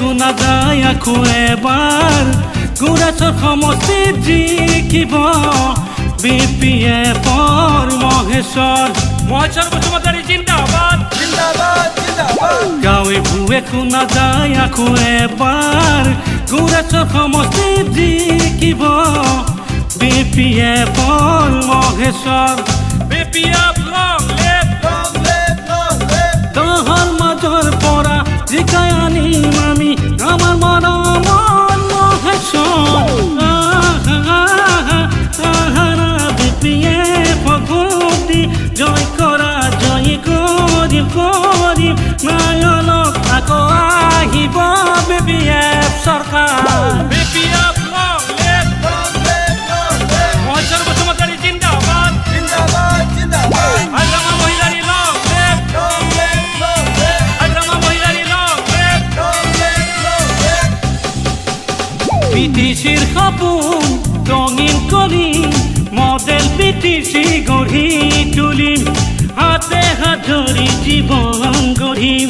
একো নাযায় আকৌ এবাৰ গুৰাচৰ সমষ্টিত জিকিব BPFৰ মহেশ্বৰ বসুমতাৰী জিন্দাবাদ জিন্দাবাদ জিন্দাবাদ গাঁৱে ভূঞে শুনা যায় আকৌ এবাৰ গুৰাচৰ সমষ্টিত জিকিব BPFৰ মহেশ্বৰ BPF long live দহৰ মাজৰ পৰা জিকাই আনিম আমি আমাৰ মৰমৰ মহেশ্বৰ BPF ভোট দি জয় কৰা জয় কৰিম কৰিম নয়নক আকৌ আহিব BPF চৰকাৰ BPF long live Maheswar Basumatary জিন্দাবাদ জিন্দাবাদ জিন্দাবাদ Agrama Mahilary long live Agrama Mahilary long live BTCৰ সপোন ৰঙীন কৰি মডেল BTC গঢ়ি তুলিম হাতে হাত ধৰি জীৱন গঢ়িম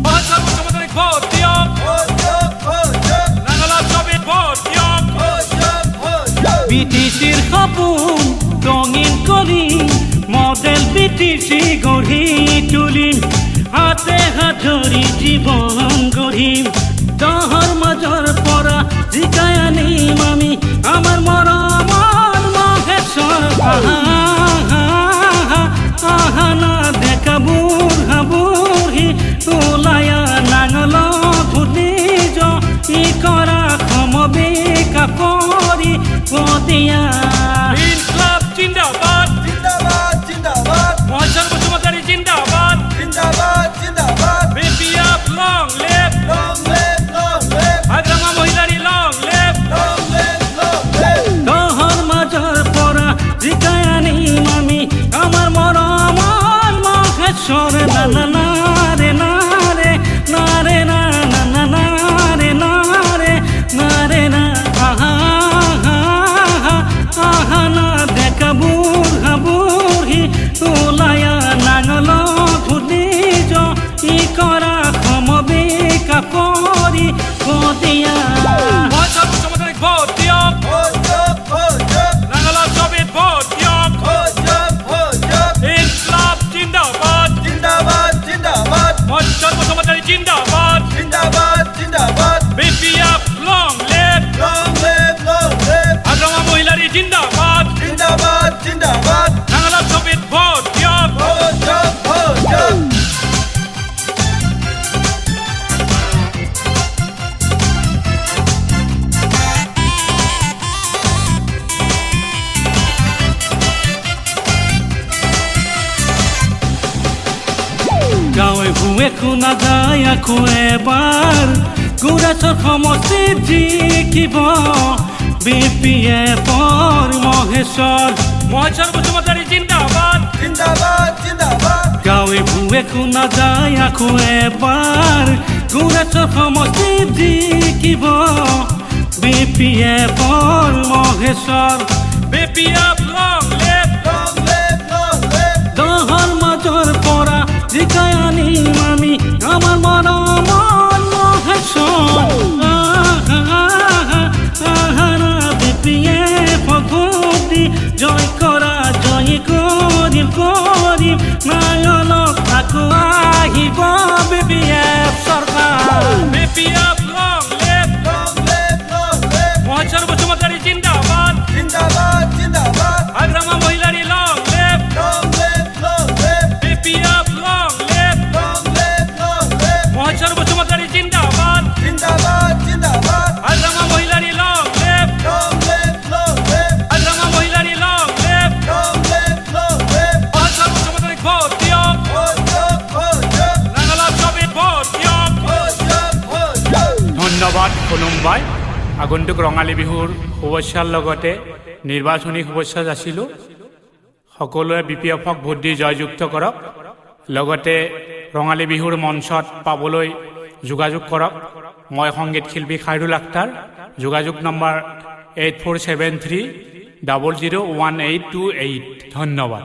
মহেশ্বৰ বসুমতাৰীক ভোট দিয়ক নাঙলত ছবিত ভোট দিয়ক BTCৰ সপোন ৰঙীন কৰি মডেল BTC গঢ়ি তুলিম হাতে হাত ধৰি জীৱন গঢ়িম দহৰ মাজৰ পৰা জিকাই আনিম আমি আমাৰ মৰমৰ মহেশ্বৰ আহানা ডেকা বুঢ়া বুঢ়ী ওলায়া নাঙলত ভুলি ই কৰা সমবেকা কৰি পতিয়া ইনকলাব জিন্দাবাদ জিন্দাবাদ জিন্দাবাদ মহেশ্বৰ বসুমতাৰী জিন্দাবাদ জিন্দাবাদ জিন্দাবাদ BPF long live Agrama Mahilary long live দহৰ মাজৰ পৰা জিকাই আনিম আমি আমাৰ মৰমৰ মহেশ্বৰ নানা নাৰে নাৰে নাৰে নানা নাৰে নাৰে নাৰে না আহানা ডেকা বুঢ়া বুঢ়ী ওলায়া নাঙলত ভুলি ই কৰা সমবেকা কৰি পতিয়া মহেশ্বৰ বসুমতাৰীক ভোট দিয়ক নাঙলত ছবিত ভোট দিয়ক ইনকলাব জিন্দাবাদ জিন্দাবাদ জিন্দাবাদ মহেশ্বৰ বসুমতাৰী জিন্দাবাদ জিন্দাবাদ জিন্দাবাদ BPF long live Agrama Mohilary জিন্দাবাদ জিন্দাবাদ জিন্দাবাদ নাঙলত ছবিত ভোট দিয়ক গাঁৱে ভূঞে শুনা যায় আকৌ এবাৰ গুৰাচৰ সমষ্টিত জিকিব BPFৰ মহেশ্বৰ বসুমতাৰী জিন্দাবাদ জিন্দাবাদ জিন্দাবাদ গাঁৱে ভূঞে শুনা যায় আকৌ এবাৰ গুৰাচৰ সমষ্টিত জিকিব BPFৰ মহেশ্বৰ BPF long live দহৰ মাজৰ পৰা জিকাই আনিম আমি আমাৰ মৰমৰ মহেশ্বৰ BPF ভোট দি জয় কৰা জয় কৰিম কৰিম নয়নক আকৌ আহিব BPF চৰকাৰ BPF long live Maheswar Basumatary জিন্দাবাদ জিন্দাবাদ জিন্দাবাদ Agrama Mahilary long live BPF long live Maheswar Basumatary জিন্দাবাদ জিন্দাবাদ জিন্দাবাদ Agrama Mahilary long live Agrama Mahilary long live Maheswar বসুমতাৰীক ভোট দিয়ক নাঙলত ছবিত ভোট দিয়ক ধন্যবাদ সোণমবাই আগন্তুক ৰঙালী বিহুৰ শুভেচ্ছাৰ লগতে নিৰ্বাচনী শুভেচ্ছা যাচিলোঁ সকলোৱে BPFক ভোট দি জয়যুক্ত কৰক লগতে ৰঙালী বিহুৰ মঞ্চত পাবলৈ যোগাযোগ কৰক মই সংগীত শিল্পী খাইৰুল আখতাৰ যোগাযোগ নম্বৰ 8473001828 ধন্যবাদ।